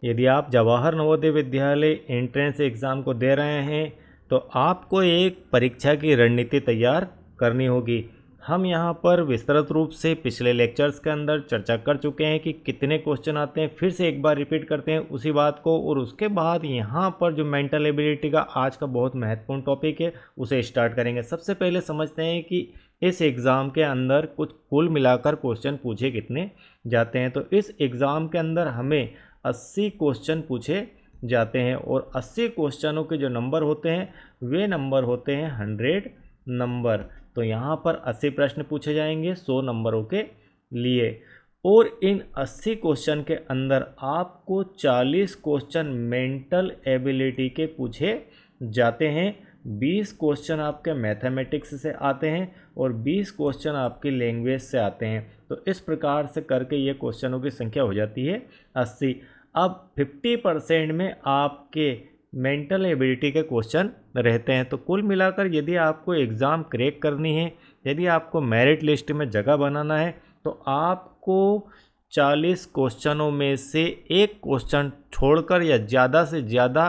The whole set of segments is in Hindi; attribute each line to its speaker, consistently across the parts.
Speaker 1: यदि आप जवाहर नवोदय विद्यालय एंट्रेंस एग्ज़ाम को दे रहे हैं तो आपको एक परीक्षा की रणनीति तैयार करनी होगी। हम यहाँ पर विस्तृत रूप से पिछले लेक्चर्स के अंदर चर्चा कर चुके हैं कि कितने क्वेश्चन आते हैं। फिर से एक बार रिपीट करते हैं उसी बात को, और उसके बाद यहाँ पर जो मेंटल एबिलिटी का आज का बहुत महत्वपूर्ण टॉपिक है उसे स्टार्ट करेंगे। सबसे पहले समझते हैं कि इस एग्ज़ाम के अंदर कुछ कुल मिलाकर क्वेश्चन पूछे कितने जाते हैं। तो इस एग्ज़ाम के अंदर हमें 80 क्वेश्चन पूछे जाते हैं, और 80 क्वेश्चनों के जो नंबर होते हैं वे नंबर होते हैं 100 नंबर। तो यहाँ पर 80 प्रश्न पूछे जाएंगे 100 नंबरों के लिए, और इन 80 क्वेश्चन के अंदर आपको 40 क्वेश्चन मेंटल एबिलिटी के पूछे जाते हैं, 20 क्वेश्चन आपके मैथमेटिक्स से आते हैं और 20 क्वेश्चन आपकी लैंग्वेज से आते हैं। तो इस प्रकार से करके ये क्वेश्चनों की संख्या हो जाती है 80। अब 50% में आपके मेंटल एबिलिटी के क्वेश्चन रहते हैं। तो कुल मिलाकर यदि आपको एग्ज़ाम क्रैक करनी है, यदि आपको मेरिट लिस्ट में जगह बनाना है, तो आपको 40 क्वेश्चनों में से एक क्वेश्चन छोड़कर या ज़्यादा से ज़्यादा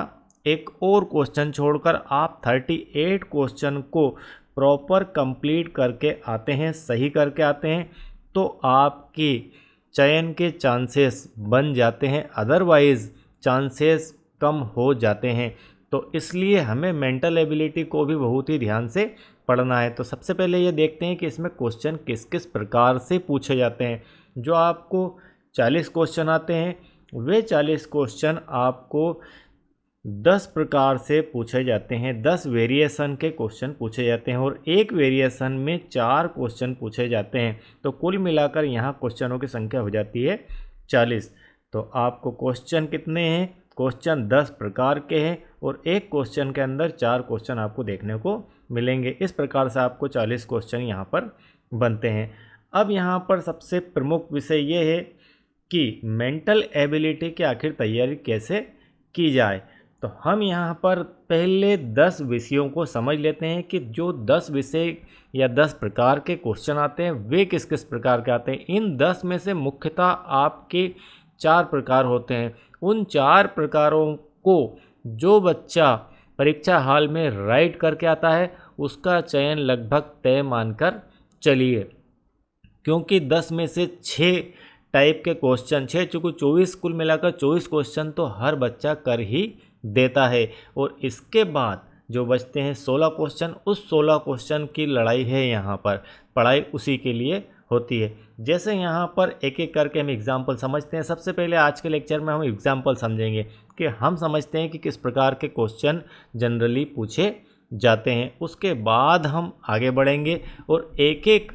Speaker 1: एक और क्वेश्चन छोड़कर आप 38 क्वेश्चन को प्रॉपर कंप्लीट करके आते हैं, सही करके आते हैं, तो आपकी चयन के चांसेस बन जाते हैं, अदरवाइज़ चांसेस कम हो जाते हैं। तो इसलिए हमें मेंटल एबिलिटी को भी बहुत ही ध्यान से पढ़ना है। तो सबसे पहले ये देखते हैं कि इसमें क्वेश्चन किस किस प्रकार से पूछे जाते हैं। जो आपको 40 क्वेश्चन आते हैं वे 40 क्वेश्चन आपको 10 प्रकार से पूछे जाते हैं, 10 वेरिएशन के क्वेश्चन पूछे जाते हैं, और एक वेरिएशन में 4 क्वेश्चन पूछे जाते हैं। तो कुल मिलाकर यहाँ क्वेश्चनों की संख्या हो जाती है 40। तो आपको क्वेश्चन कितने हैं? क्वेश्चन 10 प्रकार के हैं, और एक क्वेश्चन के अंदर 4 क्वेश्चन आपको देखने को मिलेंगे। इस प्रकार से आपको 40 क्वेश्चन यहाँ पर बनते हैं। अब यहाँ पर सबसे प्रमुख विषय ये है कि मेंटल एबिलिटी की आखिर तैयारी कैसे की जाए। तो हम यहाँ पर पहले 10 विषयों को समझ लेते हैं कि जो 10 विषय या 10 प्रकार के क्वेश्चन आते हैं वे किस किस प्रकार के आते हैं। इन 10 में से मुख्यतः आपके 4 प्रकार होते हैं। उन 4 प्रकारों को जो बच्चा परीक्षा हॉल में राइट करके आता है उसका चयन लगभग तय मानकर चलिए, क्योंकि 10 में से 6 टाइप के क्वेश्चन, 6 चूँकि 24 कुल मिलाकर 24 क्वेश्चन तो हर बच्चा कर ही देता है, और इसके बाद जो बचते हैं 16 क्वेश्चन, उस 16 क्वेश्चन की लड़ाई है। यहाँ पर पढ़ाई उसी के लिए होती है। जैसे यहाँ पर एक एक करके हम एग्जाम्पल समझते हैं। सबसे पहले आज के लेक्चर में हम एग्जाम्पल समझेंगे कि हम समझते हैं कि किस प्रकार के क्वेश्चन जनरली पूछे जाते हैं। उसके बाद हम आगे बढ़ेंगे और एक एक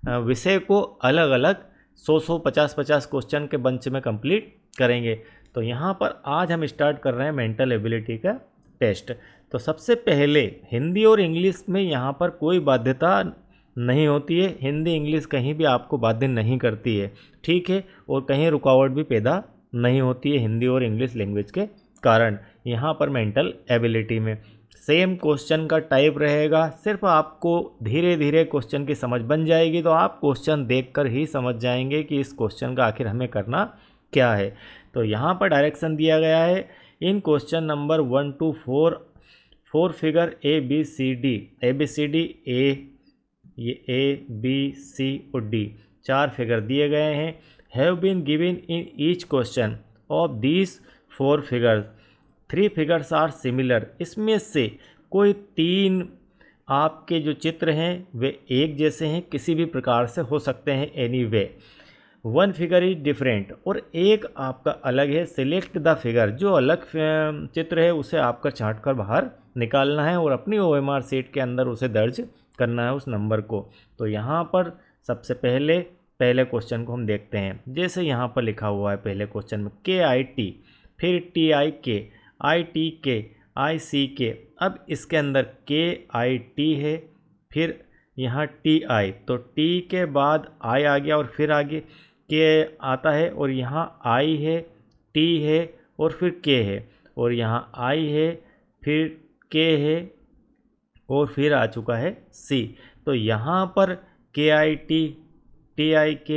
Speaker 1: विषय को अलग अलग 100 50 क्वेश्चन के बंच में कंप्लीट करेंगे। तो यहाँ पर आज हम स्टार्ट कर रहे हैं मेंटल एबिलिटी का टेस्ट। तो सबसे पहले हिंदी और इंग्लिश में यहाँ पर कोई बाध्यता नहीं होती है। हिंदी इंग्लिश कहीं भी आपको बाध्य नहीं करती है, ठीक है, और कहीं रुकावट भी पैदा नहीं होती है हिंदी और इंग्लिश लैंग्वेज के कारण। यहाँ पर मेंटल एबिलिटी में सेम क्वेश्चन का टाइप रहेगा, सिर्फ आपको धीरे धीरे क्वेश्चन की समझ बन जाएगी। तो आप क्वेश्चन देखकर ही समझ जाएंगे कि इस क्वेश्चन का आखिर हमें करना क्या है। तो यहाँ पर डायरेक्शन दिया गया है in question number 1 to 4 figure A B C D A B C और डी 4 फिगर दिए गए हैं। Have been given in each question of these 4 figures 3 figures are similar. इसमें से कोई 3 आपके जो चित्र हैं वे एक जैसे हैं, किसी भी प्रकार से हो सकते हैं, any way. 1 figure is different, और एक आपका अलग है। सिलेक्ट द फिगर, जो अलग चित्र है उसे आपका छांट कर बाहर निकालना है और अपनी OMR शीट के अंदर उसे दर्ज करना है उस नंबर को। तो यहाँ पर सबसे पहले क्वेश्चन को हम देखते हैं। जैसे यहाँ पर लिखा हुआ है पहले क्वेश्चन में KIT, फिर TIK, ITK, ICK। अब इसके अंदर KIT है, फिर यहाँ TI, तो T के बाद I आ गया और फिर आगे K आता है, और यहाँ I है, T है और फिर K है, और यहाँ I है, फिर K है और फिर आ चुका है C। तो यहाँ पर KIT, TIK,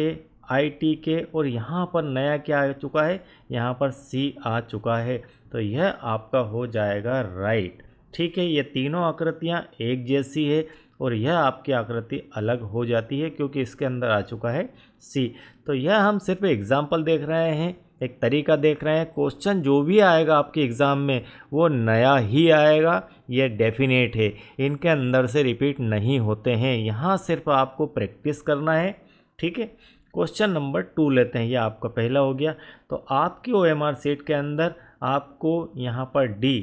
Speaker 1: IT के, और यहाँ पर नया क्या आ चुका है, यहाँ पर C आ चुका है। तो यह आपका हो जाएगा राइट। ठीक है, ये तीनों आकृतियाँ एक जैसी है और यह आपकी आकृति अलग हो जाती है क्योंकि इसके अंदर आ चुका है C। तो यह हम सिर्फ एग्जाम्पल देख रहे हैं, एक तरीका देख रहे हैं। क्वेश्चन जो भी आएगा आपके एग्ज़ाम में वो नया ही आएगा, ये डेफिनेट है, इनके अंदर से रिपीट नहीं होते हैं। यहाँ सिर्फ आपको प्रैक्टिस करना है। ठीक है, क्वेश्चन नंबर 2 लेते हैं, ये आपका पहला हो गया। तो आपकी OMR शीट के अंदर आपको यहाँ पर D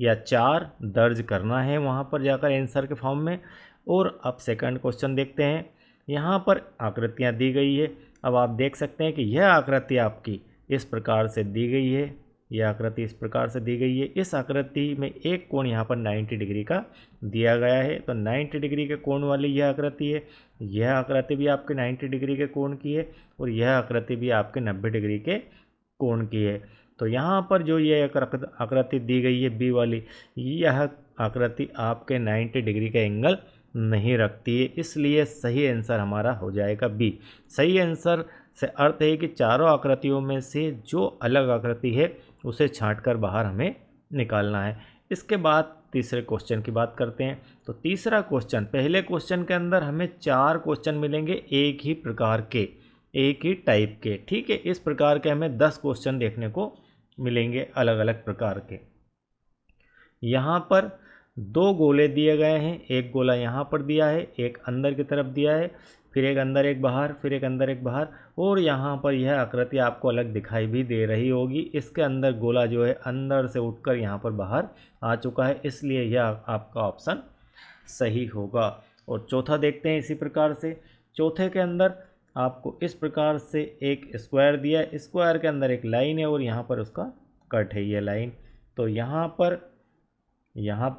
Speaker 1: या 4 दर्ज करना है वहाँ पर जाकर आंसर के फॉर्म में। और अब सेकंड क्वेश्चन देखते हैं। यहाँ पर आकृतियाँ दी गई है। अब आप देख सकते हैं कि यह आकृति आपकी इस प्रकार से दी गई है, यह आकृति इस प्रकार से दी गई है। इस आकृति में एक कोण यहाँ पर 90 डिग्री का दिया गया है। तो 90 डिग्री के कोण वाली यह आकृति है। यह आकृति भी आपके 90 डिग्री के कोण की है और यह आकृति भी आपके 90 डिग्री के कोण की है। तो यहाँ पर जो ये आकृति दी गई है बी वाली, यह आकृति आपके 90 डिग्री का एंगल नहीं रखती है, इसलिए सही आंसर हमारा हो जाएगा बी। सही आंसर से अर्थ है कि चारों आकृतियों में से जो अलग आकृति है उसे छांटकर बाहर हमें निकालना है। इसके बाद तीसरे क्वेश्चन की बात करते हैं। तो तीसरा क्वेश्चन, पहले क्वेश्चन के अंदर हमें 4 क्वेश्चन मिलेंगे एक ही प्रकार के, एक ही टाइप के। ठीक है, इस प्रकार के हमें 10 क्वेश्चन देखने को मिलेंगे अलग अलग प्रकार के। यहाँ पर 2 गोले दिए गए हैं, एक गोला यहाँ पर दिया है, एक अंदर की तरफ दिया है, फिर एक अंदर एक बाहर, फिर एक अंदर एक बाहर, और यहाँ पर यह आकृति आपको अलग दिखाई भी दे रही होगी। इसके अंदर गोला जो है अंदर से उठकर यहाँ पर बाहर आ चुका है, इसलिए यह आपका ऑप्शन सही होगा। और चौथा देखते हैं इसी प्रकार से। चौथे के अंदर आपको इस प्रकार से एक स्क्वायर दिया है, स्क्वायर के अंदर एक लाइन है और यहाँ पर उसका कट है, यह लाइन। तो यहाँ पर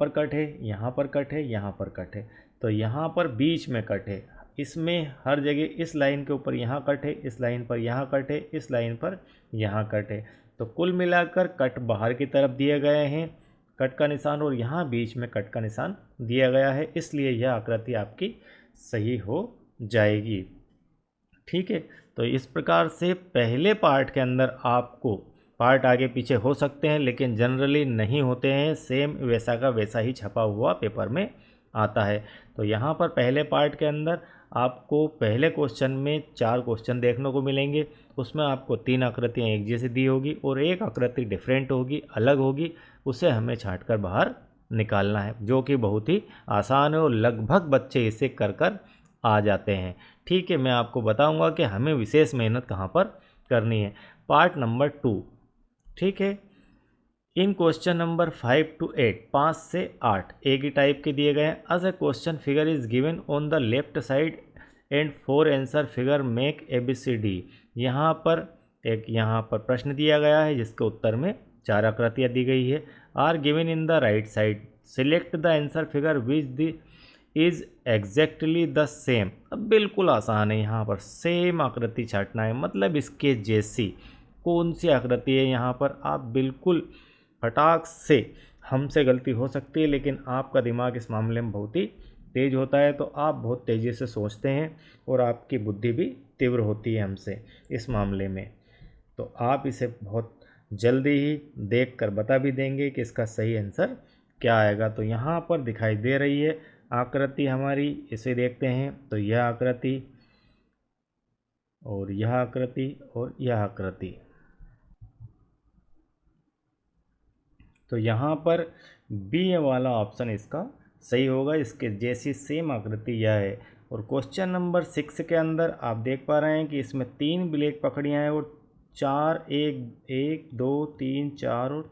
Speaker 1: कट है, यहाँ पर कट है, यहाँ पर कट है, तो यहाँ पर बीच में कट है। इसमें हर जगह इस लाइन के ऊपर यहाँ कट है, इस लाइन पर यहाँ कट है, इस लाइन पर यहाँ कट है। तो कुल मिलाकर कट बाहर की तरफ दिए गए हैं, कट का निशान, और यहाँ बीच में कट का निशान दिया गया है, इसलिए यह आकृति आपकी सही हो जाएगी। ठीक है, तो इस प्रकार से पहले पार्ट के अंदर आपको पार्ट आगे पीछे हो सकते हैं लेकिन जनरली नहीं होते हैं, सेम वैसा का वैसा ही छपा हुआ पेपर में आता है। तो यहाँ पर पहले पार्ट के अंदर आपको पहले क्वेश्चन में 4 क्वेश्चन देखने को मिलेंगे, उसमें आपको 3 आकृतियाँ एक जैसी दी होगी और एक आकृति डिफरेंट होगी, अलग होगी, उसे हमें छांटकर बाहर निकालना है, जो कि बहुत ही आसान है और लगभग बच्चे इसे कर आ जाते हैं। ठीक है, मैं आपको बताऊंगा कि हमें विशेष मेहनत कहाँ पर करनी है। Part number 2। ठीक है, इन क्वेश्चन नंबर 5 to 8, 5 से 8 एक ही टाइप के दिए गए हैं। As a question figure is given on the left side and 4 answer figure make ABCD। यहाँ पर प्रश्न दिया गया है जिसके उत्तर में 4 आकृतियाँ दी गई है। Are given in the right side, select the answer figure which the is exactly the same. अब बिल्कुल आसान है, यहाँ पर सेम आकृति छाटना है, मतलब इसके जैसी कौन सी आकृति है। यहाँ पर आप बिल्कुल फटाक से, हमसे गलती हो सकती है लेकिन आपका दिमाग इस मामले में बहुत ही तेज होता है, तो आप बहुत तेज़ी से सोचते हैं और आपकी बुद्धि भी तीव्र होती है हमसे इस मामले में, तो आप इसे बहुत जल्दी ही देखकर बता भी देंगे कि इसका सही आंसर क्या आएगा। तो यहाँ पर दिखाई दे रही है आकृति हमारी, इसे देखते हैं। तो यह आकृति और यह आकृति और यह आकृति, तो यहाँ पर बी वाला ऑप्शन इसका सही होगा, इसके जैसी सेम आकृति यह है। और क्वेश्चन नंबर 6 के अंदर आप देख पा रहे हैं कि इसमें 3 ब्लैक पकड़ियाँ हैं और 4, 1 2 3 4 और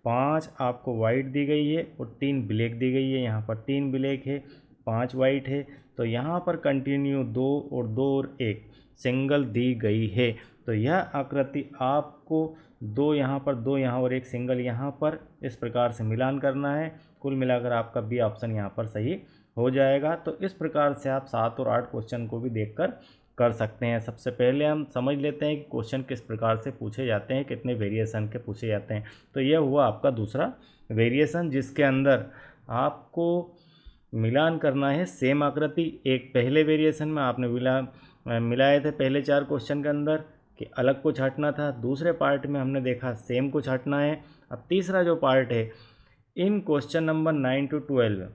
Speaker 1: 5 आपको वाइट दी गई है और 3 ब्लैक दी गई है। यहाँ पर 3 ब्लैक है, 5 वाइट है, तो यहाँ पर कंटिन्यू 2 और 1 सिंगल दी गई है। तो यह आकृति आपको 2 यहाँ पर, 2 यहाँ और 1 सिंगल यहाँ पर, इस प्रकार से मिलान करना है। कुल मिलाकर आपका बी ऑप्शन यहाँ पर सही हो जाएगा। तो इस प्रकार से आप 7 और 8 क्वेश्चन को भी देखकर कर सकते हैं। सबसे पहले हम समझ लेते हैं कि क्वेश्चन किस प्रकार से पूछे जाते हैं, कितने वेरिएशन के पूछे जाते हैं। तो यह हुआ आपका दूसरा वेरिएशन, जिसके अंदर आपको मिलान करना है सेम आकृति। एक पहले वेरिएशन में आपने मिलाए थे पहले 4 क्वेश्चन के अंदर कि अलग कुछ हटना था। दूसरे पार्ट में हमने देखा सेम कुछ हटना है। अब तीसरा जो पार्ट है, इन क्वेश्चन नंबर 9 to 12,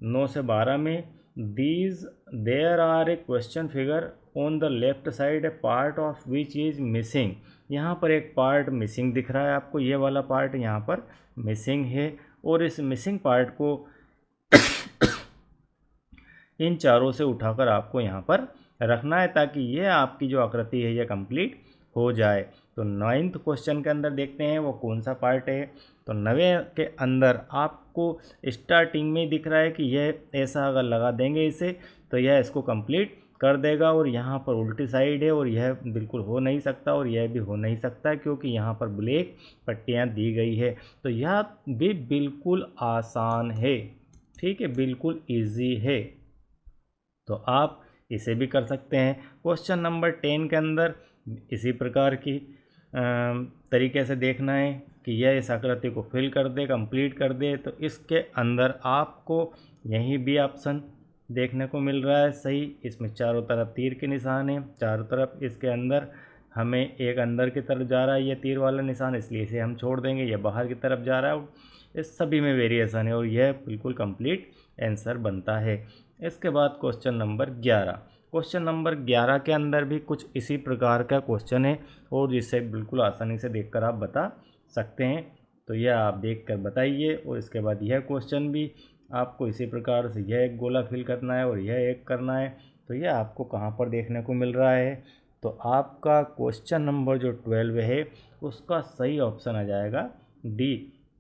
Speaker 1: 9 से 12 में there are a question figure on the left side a part of which is missing. यहाँ पर एक पार्ट मिसिंग दिख रहा है आपको, ये वाला पार्ट यहाँ पर मिसिंग है, और इस मिसिंग पार्ट को इन चारों से उठाकर आपको यहाँ पर रखना है ताकि ये आपकी जो आकृति है ये कंप्लीट हो जाए। तो 9th क्वेश्चन के अंदर देखते हैं वो कौन सा पार्ट है। तो 9वें के अंदर आपको स्टार्टिंग में दिख रहा है कि यह ऐसा अगर लगा देंगे इसे तो यह इसको कंप्लीट कर देगा, और यहाँ पर उल्टी साइड है और यह बिल्कुल हो नहीं सकता और यह भी हो नहीं सकता क्योंकि यहाँ पर ब्लैक पट्टियाँ दी गई है। तो यह भी बिल्कुल आसान है, ठीक है, बिल्कुल ईजी है। तो आप इसे भी कर सकते हैं। क्वेश्चन नंबर 10 के अंदर इसी प्रकार की तरीके से देखना है कि यह इस आकृति को फिल कर दे, कंप्लीट कर दे। तो इसके अंदर आपको यहीं भी ऑप्शन देखने को मिल रहा है सही। इसमें चारों तरफ तीर के निशान हैं, चारों तरफ। इसके अंदर हमें एक अंदर की तरफ जा रहा है ये तीर वाला निशान, इसलिए इसे हम छोड़ देंगे। यह बाहर की तरफ जा रहा है। इस सभी में वेरिएशन है और यह बिल्कुल कंप्लीट आंसर बनता है। इसके बाद क्वेश्चन नंबर 11। क्वेश्चन नंबर 11 के अंदर भी कुछ इसी प्रकार का क्वेश्चन है और जिसे बिल्कुल आसानी से देखकर आप बता सकते हैं। तो यह आप देखकर बताइए। और इसके बाद यह क्वेश्चन भी आपको इसी प्रकार से यह एक गोला फिल करना है और यह एक करना है। तो यह आपको कहाँ पर देखने को मिल रहा है? तो आपका क्वेश्चन नंबर जो 12 है उसका सही ऑप्शन आ जाएगा डी,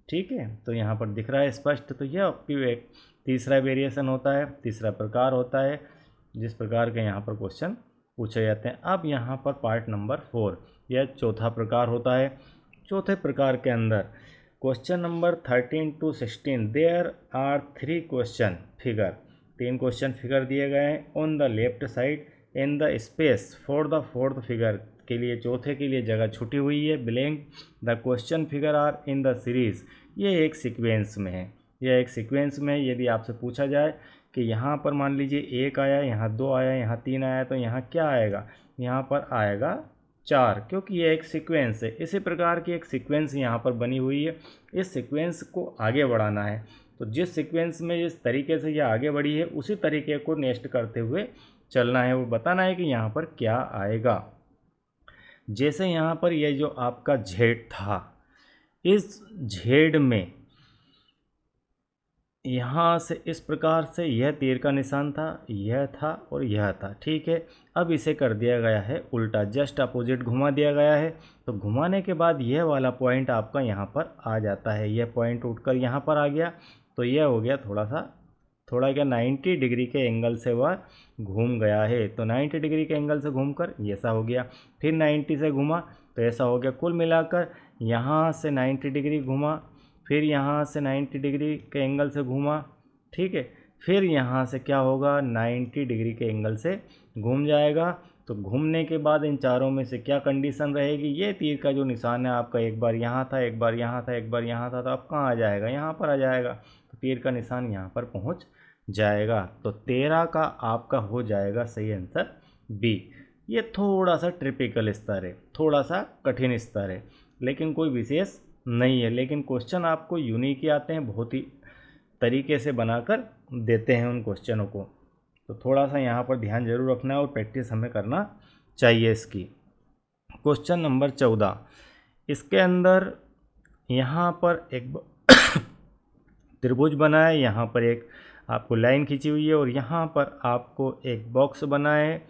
Speaker 1: ठीक है। तो यहाँ पर दिख रहा है स्पष्ट। तो यह आपकी एक तीसरा वेरिएशन होता है, तीसरा प्रकार होता है जिस प्रकार के यहाँ पर क्वेश्चन पूछे जाते हैं। अब यहाँ पर पार्ट नंबर 4, यह चौथा प्रकार होता है। चौथे प्रकार के अंदर question number 13 to 16 there are 3 question figure. 3 question figure दिए गए हैं on the left side in the space for the fourth figure के लिए, चौथे के लिए जगह छुटी हुई है, blank. The question figure are in the series. ये एक सीक्वेंस में है, यह एक सीक्वेंस में। यदि आपसे पूछा जाए कि यहाँ पर मान लीजिए 1 आया, यहाँ 2 आया, यहाँ 3 आया, तो यहाँ क्या आएगा? यहाँ पर आएगा 4, क्योंकि ये एक सीक्वेंस है। इसी प्रकार की एक सीक्वेंस यहाँ पर बनी हुई है। इस सीक्वेंस को आगे बढ़ाना है। तो जिस सीक्वेंस में जिस तरीके से यह आगे बढ़ी है उसी तरीके को नेक्स्ट करते हुए चलना है, वो बताना है कि यहाँ पर क्या आएगा। जैसे यहाँ पर यह जो आपका जेड था, इस जेड में यहाँ से इस प्रकार से यह तीर का निशान था, यह था और यह था, ठीक है। अब इसे कर दिया गया है उल्टा, जस्ट अपोजिट घुमा दिया गया है। तो घुमाने के बाद यह वाला पॉइंट आपका यहाँ पर आ जाता है। यह पॉइंट उठकर यहाँ पर आ गया, तो यह हो गया थोड़ा क्या 90 डिग्री के एंगल से वह घूम गया है। तो 90 डिग्री के एंगल से घूमकर ऐसा हो गया, फिर 90 से घुमा तो ऐसा हो गया। कुल मिलाकर यहाँ से 90 डिग्री घुमा, फिर यहाँ से 90 डिग्री के एंगल से घूमा, ठीक है। फिर यहाँ से क्या होगा, 90 डिग्री के एंगल से घूम जाएगा। तो घूमने के बाद इन चारों में से क्या कंडीशन रहेगी? ये तीर का जो निशान है आपका एक बार यहाँ था, एक बार यहाँ था, एक बार यहाँ था, तो आप कहाँ आ जाएगा? यहाँ पर आ जाएगा। तो तीर का निशान यहाँ पर पहुँच जाएगा। तो 13 का आपका हो जाएगा सही आंसर बी। ये थोड़ा सा ट्रिपिकल स्तर है, थोड़ा सा कठिन स्तर है, लेकिन कोई विशेष नहीं है। लेकिन क्वेश्चन आपको यूनिक ही आते हैं, बहुत ही तरीके से बनाकर देते हैं उन क्वेश्चनों को। तो थोड़ा सा यहाँ पर ध्यान जरूर रखना है और प्रैक्टिस हमें करना चाहिए इसकी। क्वेश्चन नंबर 14, इसके अंदर यहाँ पर एक त्रिभुज बना है, यहाँ पर एक आपको लाइन खींची हुई है और यहाँ पर आपको एक बॉक्स बना है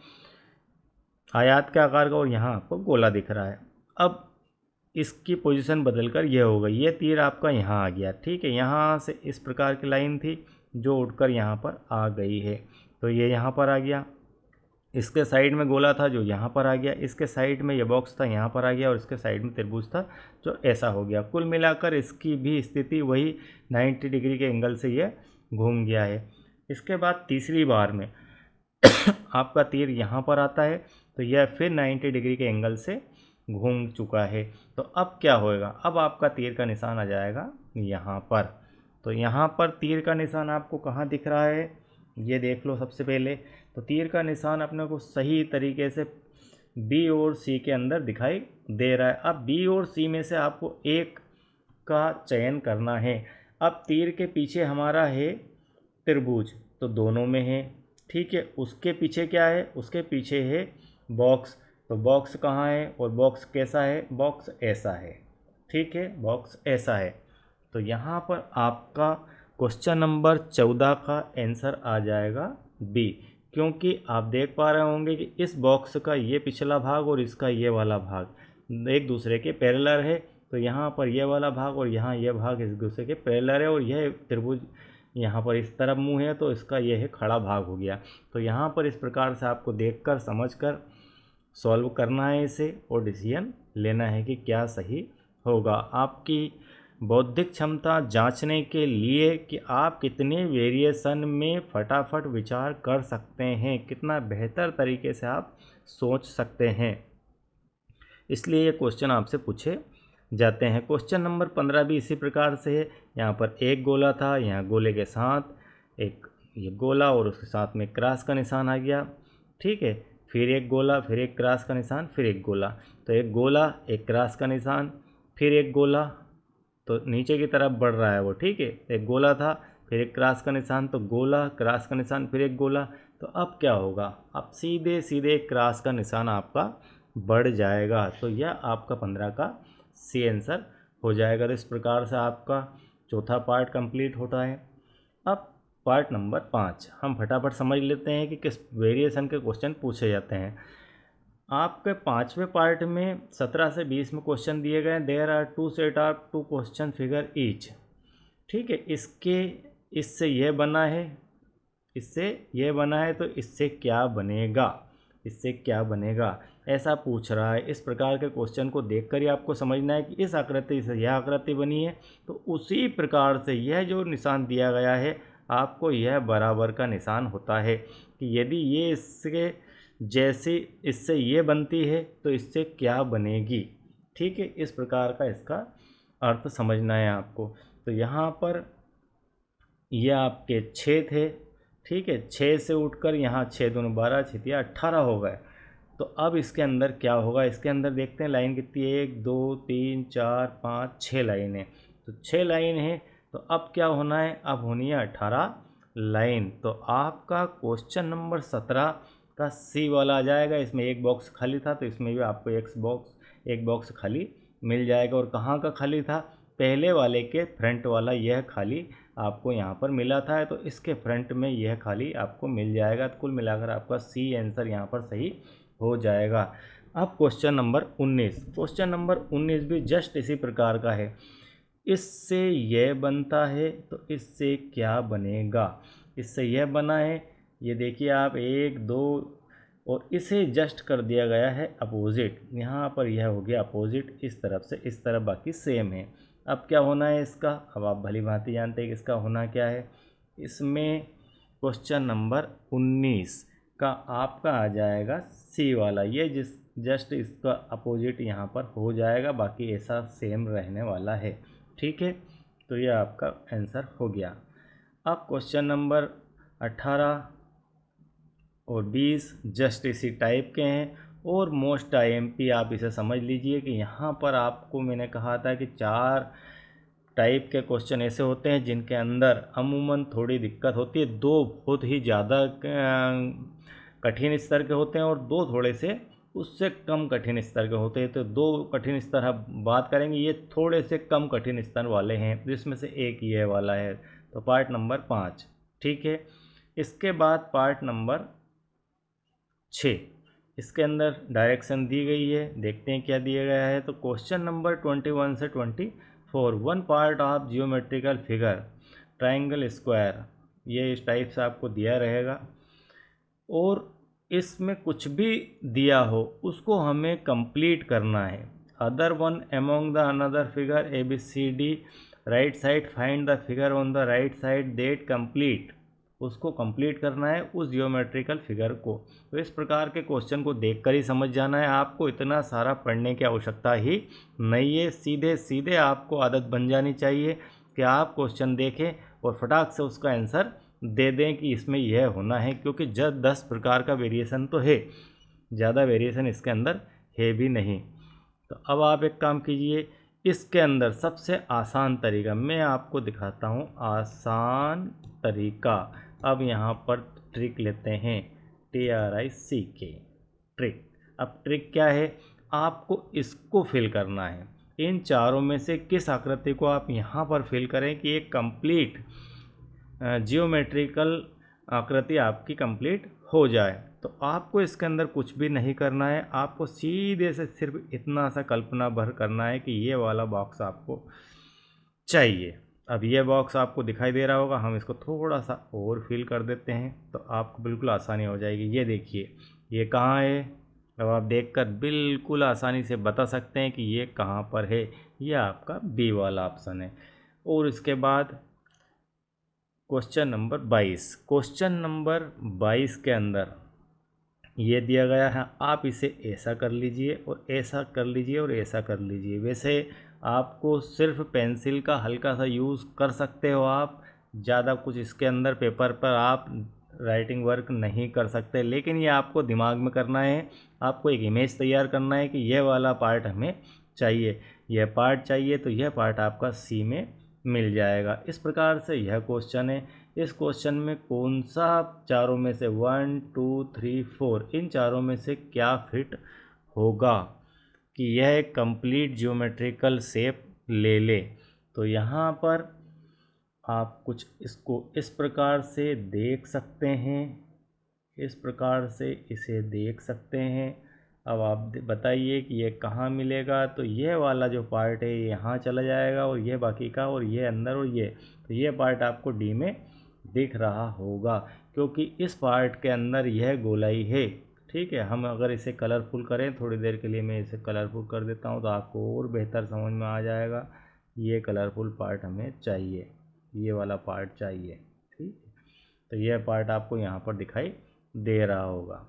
Speaker 1: आयत के आकार का और यहाँ आपको गोला दिख रहा है। अब इसकी पोजीशन बदलकर यह हो गई, ये तीर आपका यहाँ आ गया, ठीक है। यहाँ से इस प्रकार की लाइन थी जो उठकर यहाँ पर आ गई है, तो ये यहाँ पर आ गया। इसके साइड में गोला था जो यहाँ पर आ गया, इसके साइड में ये बॉक्स था यहाँ पर आ गया और इसके साइड में त्रिभुज था जो ऐसा हो गया। कुल मिलाकर इसकी भी स्थिति वही 90 डिग्री के एंगल से ये घूम गया है। इसके बाद तीसरी बार में आपका तीर यहाँ पर आता है, तो यह फिर 90 डिग्री के एंगल से घूम चुका है। तो अब क्या होएगा? अब आपका तीर का निशान आ जाएगा यहाँ पर। तो यहाँ पर तीर का निशान आपको कहाँ दिख रहा है ये देख लो सबसे पहले। तो तीर का निशान अपने को सही तरीके से बी और सी के अंदर दिखाई दे रहा है। अब बी और सी में से आपको एक का चयन करना है। अब तीर के पीछे हमारा है त्रिभुज, तो दोनों में है, ठीक है। उसके पीछे क्या है, उसके पीछे है बॉक्स, तो बॉक्स कहाँ है और बॉक्स कैसा है, बॉक्स ऐसा है, ठीक है, बॉक्स ऐसा है। तो यहाँ पर आपका क्वेश्चन नंबर 14 का आंसर आ जाएगा बी, क्योंकि आप देख पा रहे होंगे कि इस बॉक्स का ये पिछला भाग और इसका ये वाला भाग एक दूसरे के पैरेलल है। तो यहाँ पर ये वाला भाग और यहाँ ये भाग एक दूसरे के पैरेलल है, और यह त्रिभुज यहाँ पर इस तरफ मुँह है, तो इसका यह है खड़ा भाग हो गया। तो यहाँ पर इस प्रकार से आपको देखकर समझकर सॉल्व करना है इसे, और डिसीजन लेना है कि क्या सही होगा। आपकी बौद्धिक क्षमता जांचने के लिए कि आप कितने वेरिएशन में फटाफट विचार कर सकते हैं, कितना बेहतर तरीके से आप सोच सकते हैं, इसलिए ये क्वेश्चन आपसे पूछे जाते हैं। क्वेश्चन नंबर 15 भी इसी प्रकार से है। यहाँ पर एक गोला था, यहाँ गोले के साथ एक ये गोला और उसके साथ में क्रॉस का निशान आ गया, ठीक है। फिर एक गोला, फिर एक क्रॉस का निशान, फिर एक गोला, तो एक गोला, एक क्रॉस का निशान, फिर एक गोला, तो नीचे की तरफ बढ़ रहा है वो, ठीक है। एक गोला था, फिर एक क्रॉस का निशान, तो गोला, क्रॉस का निशान, फिर एक गोला, तो अब क्या होगा, अब सीधे सीधे क्रॉस का निशान आपका बढ़ जाएगा। तो यह आपका 15 का सी आंसर हो जाएगा। तो इस प्रकार से आपका चौथा पार्ट कंप्लीट होता है। अब पार्ट नंबर 5 हम फटाफट समझ लेते हैं कि किस वेरिएशन के क्वेश्चन पूछे जाते हैं। आपके 5वें पार्ट में 17 से 20 में क्वेश्चन दिए गए। There are 2 set of 2 question figure each, ठीक है। इससे यह बना है, इससे यह बना है, तो इससे क्या बनेगा, इससे क्या बनेगा, ऐसा पूछ रहा है। इस प्रकार के क्वेश्चन को देखकर ही आपको समझना है कि इस आकृति से यह आकृति बनी है, तो उसी प्रकार से यह जो निशान दिया गया है आपको यह बराबर का निशान होता है कि यदि ये इसके जैसे इससे ये बनती है तो इससे क्या बनेगी, ठीक है। इस प्रकार का इसका अर्थ समझना है आपको। तो यहाँ पर यह आपके 6 थे, ठीक है। 6 से उठकर यहाँ 6 दूनी 12, 6 तिया 18 हो गए। तो अब इसके अंदर क्या होगा, इसके अंदर देखते हैं लाइन कितनी है, 1 2 3 4 5 6 लाइन है। तो 6 लाइन है, तो अब क्या होना है, अब होनी है 18 लाइन। तो आपका क्वेश्चन नंबर 17 का सी वाला आ जाएगा। इसमें एक बॉक्स खाली था, तो इसमें भी आपको एक बॉक्स खाली मिल जाएगा। और कहाँ का खाली था, पहले वाले के फ्रंट वाला यह खाली आपको यहाँ पर मिला था, तो इसके फ्रंट में यह खाली आपको मिल जाएगा। तो कुल मिलाकर आपका सी आंसर यहाँ पर सही हो जाएगा। अब क्वेश्चन नंबर 19, क्वेश्चन नंबर 19 भी जस्ट इसी प्रकार का है। इससे यह बनता है तो इससे क्या बनेगा, इससे यह बना है, ये देखिए आप 1 2, और इसे जस्ट कर दिया गया है अपोजिट। यहाँ पर यह हो गया अपोजिट, इस तरफ से इस तरफ बाकी सेम है। अब क्या होना है इसका, अब आप भली भांति जानते हैं कि इसका होना क्या है। इसमें क्वेश्चन नंबर 19 का आपका आ जाएगा सी वाला, ये जस्ट इसका अपोजिट यहाँ पर हो जाएगा, बाकी ऐसा सेम रहने वाला है, ठीक है। तो ये आपका आंसर हो गया। अब क्वेश्चन नंबर 18 और 20 जस्ट इसी टाइप के हैं, और मोस्ट आईएमपी आप इसे समझ लीजिए कि यहाँ पर आपको मैंने कहा था कि 4 टाइप के क्वेश्चन ऐसे होते हैं जिनके अंदर अमूमन थोड़ी दिक्कत होती है। 2 बहुत ही ज़्यादा कठिन स्तर के होते हैं और 2 थोड़े से उससे कम कठिन स्तर के होते हैं। तो 2 कठिन स्तर हम बात करेंगे, ये थोड़े से कम कठिन स्तर वाले हैं, जिसमें से एक ये वाला है। तो पार्ट नंबर 5, ठीक है। इसके बाद पार्ट नंबर 6, इसके अंदर डायरेक्शन दी गई है, देखते हैं क्या दिया गया है। तो क्वेश्चन नंबर 21 से 24, 1 part of geometrical figure triangle square, ये इस टाइप से आपको दिया रहेगा, और इसमें कुछ भी दिया हो उसको हमें कंप्लीट करना है। Other one among the another figure ABCD right side, find the figure on the right side that complete, उसको कंप्लीट करना है उस जियोमेट्रिकल फिगर को। तो इस प्रकार के क्वेश्चन को देखकर ही समझ जाना है, आपको इतना सारा पढ़ने की आवश्यकता ही नहीं है। सीधे सीधे आपको आदत बन जानी चाहिए कि आप क्वेश्चन देखें और फटाक से उसका आंसर दे दें कि इसमें यह होना है, क्योंकि जब 10 प्रकार का वेरिएशन तो है, ज़्यादा वेरिएशन इसके अंदर है भी नहीं। तो अब आप एक काम कीजिए, इसके अंदर सबसे आसान तरीका मैं आपको दिखाता हूँ, आसान तरीका। अब यहाँ पर ट्रिक लेते हैं, TRICK, ट्रिक। अब ट्रिक क्या है, आपको इसको फिल करना है। इन चारों में से किस आकृति को आप यहाँ पर फिल करें कि एक कंप्लीट जियोमेट्रिकल आकृति आपकी कंप्लीट हो जाए। तो आपको इसके अंदर कुछ भी नहीं करना है, आपको सीधे से सिर्फ इतना सा कल्पना भर करना है कि ये वाला बॉक्स आपको चाहिए। अब ये बॉक्स आपको दिखाई दे रहा होगा, हम इसको थोड़ा सा और फिल कर देते हैं तो आपको बिल्कुल आसानी हो जाएगी। ये देखिए ये कहाँ है, अब आप देखकर बिल्कुल आसानी से बता सकते हैं कि ये कहाँ पर है। ये आपका बी वाला ऑप्शन है। और इसके बाद क्वेश्चन नंबर 22, क्वेश्चन नंबर 22 के अंदर ये दिया गया है, आप इसे ऐसा कर लीजिए और ऐसा कर लीजिए और ऐसा कर लीजिए। वैसे आपको सिर्फ पेंसिल का हल्का सा यूज़ कर सकते हो आप, ज़्यादा कुछ इसके अंदर पेपर पर आप राइटिंग वर्क नहीं कर सकते, लेकिन ये आपको दिमाग में करना है। आपको एक इमेज तैयार करना है कि यह वाला पार्ट हमें चाहिए, यह पार्ट चाहिए, तो यह पार्ट आपका सी में मिल जाएगा। इस प्रकार से यह क्वेश्चन है। इस क्वेश्चन में कौन सा चारों में से 1 2 3 4 इन चारों में से क्या फिट होगा कि यह एक कंप्लीट ज्योमेट्रिकल शेप ले ले। तो यहाँ पर आप कुछ इसको इस प्रकार से देख सकते हैं, इस प्रकार से इसे देख सकते हैं। अब आप बताइए कि ये कहाँ मिलेगा। तो ये वाला जो पार्ट है यहाँ चला जाएगा और ये बाकी का, और ये अंदर, और ये, तो ये पार्ट आपको डी में दिख रहा होगा, क्योंकि इस पार्ट के अंदर यह गोलाई है। ठीक है, हम अगर इसे कलरफुल करें, थोड़ी देर के लिए मैं इसे कलरफुल कर देता हूँ तो आपको और बेहतर समझ में आ जाएगा। ये कलरफुल पार्ट हमें चाहिए, ये वाला पार्ट चाहिए। ठीक है, तो यह पार्ट आपको यहाँ पर दिखाई दे रहा होगा।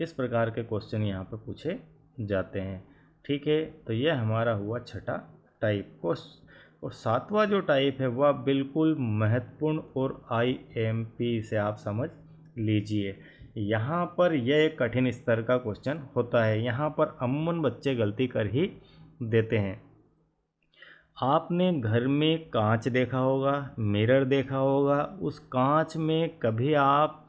Speaker 1: इस प्रकार के क्वेश्चन यहाँ पर पूछे जाते हैं। ठीक है, तो यह हमारा हुआ छठा टाइप। और सातवां जो टाइप है वह बिल्कुल महत्वपूर्ण और IMP से आप समझ लीजिए। यहाँ पर यह एक कठिन स्तर का क्वेश्चन होता है। यहाँ पर अमूमन बच्चे गलती कर ही देते हैं। आपने घर में कांच देखा होगा, मिरर देखा होगा, उस कांच में कभी आप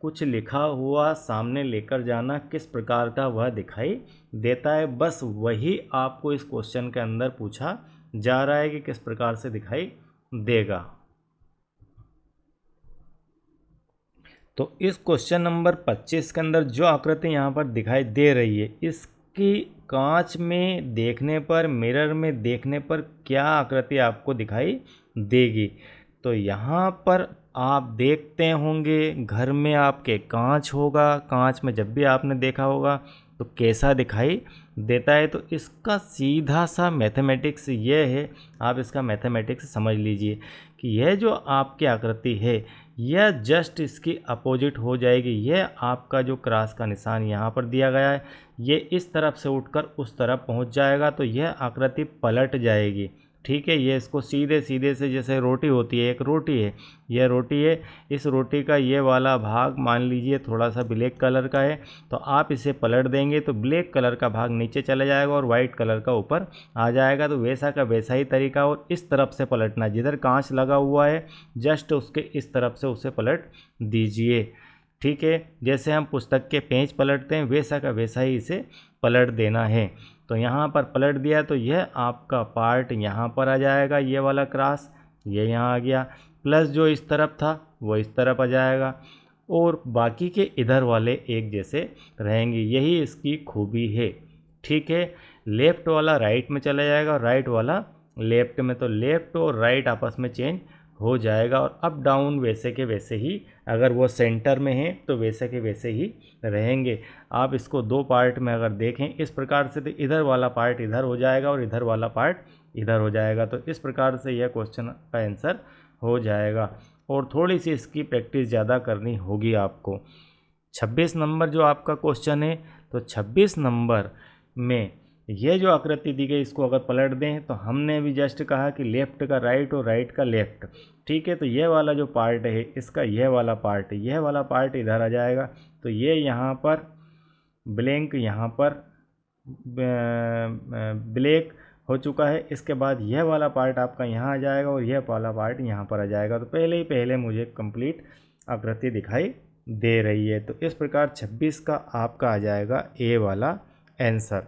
Speaker 1: कुछ लिखा हुआ सामने लेकर जाना किस प्रकार का वह दिखाई देता है, बस वही आपको इस क्वेश्चन के अंदर पूछा जा रहा है कि किस प्रकार से दिखाई देगा। तो इस क्वेश्चन नंबर 25 के अंदर जो आकृति यहाँ पर दिखाई दे रही है, इसकी कांच में देखने पर, मिरर में देखने पर क्या आकृति आपको दिखाई देगी। तो यहाँ पर आप देखते होंगे घर में आपके कांच होगा, कांच में जब भी आपने देखा होगा तो कैसा दिखाई देता है। तो इसका सीधा सा मैथमेटिक्स ये है, आप इसका मैथमेटिक्स समझ लीजिए कि यह जो आपकी आकृति है यह जस्ट इसकी अपोजिट हो जाएगी। यह आपका जो क्रॉस का निशान यहाँ पर दिया गया है, ये इस तरफ से उठकर उस तरफ पहुँच जाएगा, तो यह आकृति पलट जाएगी। ठीक है, ये इसको सीधे सीधे से, जैसे रोटी होती है, एक रोटी है, यह रोटी है, इस रोटी का ये वाला भाग मान लीजिए थोड़ा सा ब्लैक कलर का है, तो आप इसे पलट देंगे तो ब्लैक कलर का भाग नीचे चला जाएगा और वाइट कलर का ऊपर आ जाएगा। तो वैसा का वैसा ही तरीका, और इस तरफ से पलटना, जिधर कांच लगा हुआ है जस्ट उसके इस तरफ से उसे पलट दीजिए। ठीक है, जैसे हम पुस्तक के पेज पलटते हैं वैसा का वैसा ही इसे पलट देना है। तो यहाँ पर पलट दिया तो यह आपका पार्ट यहाँ पर आ जाएगा, ये वाला क्रॉस ये यहाँ आ गया, प्लस जो इस तरफ था वो इस तरफ आ जाएगा, और बाकी के इधर वाले एक जैसे रहेंगे। यही इसकी खूबी है। ठीक है, लेफ़्ट वाला राइट में चला जाएगा और राइट वाला लेफ़्ट में, तो लेफ़्ट और राइट आपस में चेंज हो जाएगा, और अप डाउन वैसे के वैसे ही, अगर वो सेंटर में है तो वैसे के वैसे ही रहेंगे। आप इसको दो पार्ट में अगर देखें इस प्रकार से, तो इधर वाला पार्ट इधर हो जाएगा और इधर वाला पार्ट इधर हो जाएगा। तो इस प्रकार से यह क्वेश्चन का आंसर हो जाएगा, और थोड़ी सी इसकी प्रैक्टिस ज़्यादा करनी होगी आपको। 26 नंबर जो आपका क्वेश्चन है, तो 26 नंबर में ये जो आकृति दी गई इसको अगर पलट दें तो हमने भी जस्ट कहा कि लेफ़्ट का राइट और राइट का लेफ़्ट, ठीक है। तो ये वाला जो पार्ट है इसका यह वाला पार्ट, यह वाला पार्ट इधर आ जाएगा, तो ये यहाँ पर ब्लैंक, यहाँ पर ब्लैक हो चुका है। इसके बाद यह वाला पार्ट आपका यहाँ आ जाएगा और यह वाला पार्ट यहाँ पर आ जाएगा। तो पहले मुझे कंप्लीट आकृति दिखाई दे रही है। तो इस प्रकार 26 का आपका आ जाएगा ए वाला आंसर।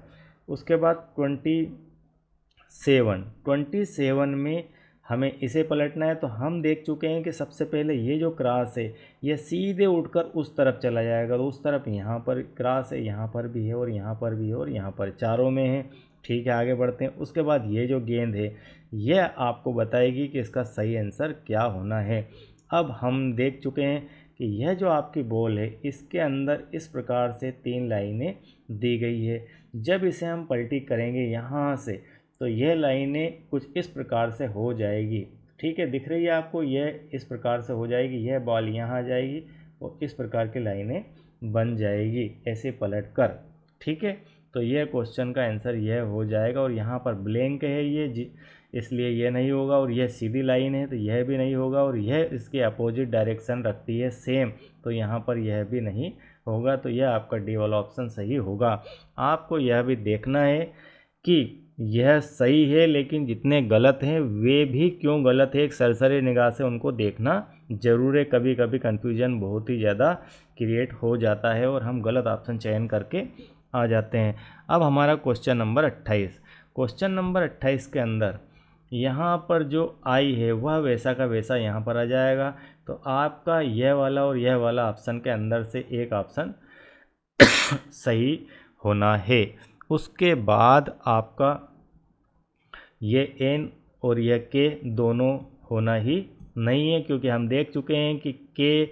Speaker 1: उसके बाद 27 में हमें इसे पलटना है। तो हम देख चुके हैं कि सबसे पहले ये जो क्रॉस है ये सीधे उठकर उस तरफ चला जाएगा। तो उस तरफ यहाँ पर क्रॉस है, यहाँ पर भी है और यहाँ पर भी है और यहाँ पर चारों में है, ठीक है। आगे बढ़ते हैं। उसके बाद ये जो गेंद है यह आपको बताएगी कि इसका सही आंसर क्या होना है। अब हम देख चुके हैं कि यह जो आपकी बॉल है इसके अंदर इस प्रकार से 3 लाइनें दी गई है। जब इसे हम पलटी करेंगे यहाँ से तो यह लाइनें कुछ इस प्रकार से हो जाएगी, ठीक है। दिख रही है आपको, यह इस प्रकार से हो जाएगी, यह बॉल यहाँ आ जाएगी और इस प्रकार की लाइनें बन जाएगी ऐसे पलट कर, ठीक है। तो यह क्वेश्चन का आंसर यह हो जाएगा। और यहाँ पर ब्लैंक है ये इसलिए यह नहीं होगा, और यह सीधी लाइन है तो यह भी नहीं होगा, और यह इसके अपोजिट डायरेक्शन रखती है सेम, तो यहाँ पर यह भी नहीं होगा। तो यह आपका डी वाला ऑप्शन सही होगा। आपको यह भी देखना है कि यह सही है लेकिन जितने गलत हैं वे भी क्यों गलत है, एक सरसरी निगाह से उनको देखना ज़रूर है। कभी कभी कन्फ्यूजन बहुत ही ज़्यादा क्रिएट हो जाता है और हम गलत ऑप्शन चयन करके आ जाते हैं। अब हमारा क्वेश्चन नंबर 28, क्वेश्चन नंबर 28 के अंदर यहाँ पर जो आई है वह वैसा का वैसा यहाँ पर आ जाएगा। तो आपका यह वाला और यह वाला ऑप्शन के अंदर से एक ऑप्शन सही होना है। उसके बाद आपका ये एन और यह के दोनों होना ही नहीं है, क्योंकि हम देख चुके हैं कि के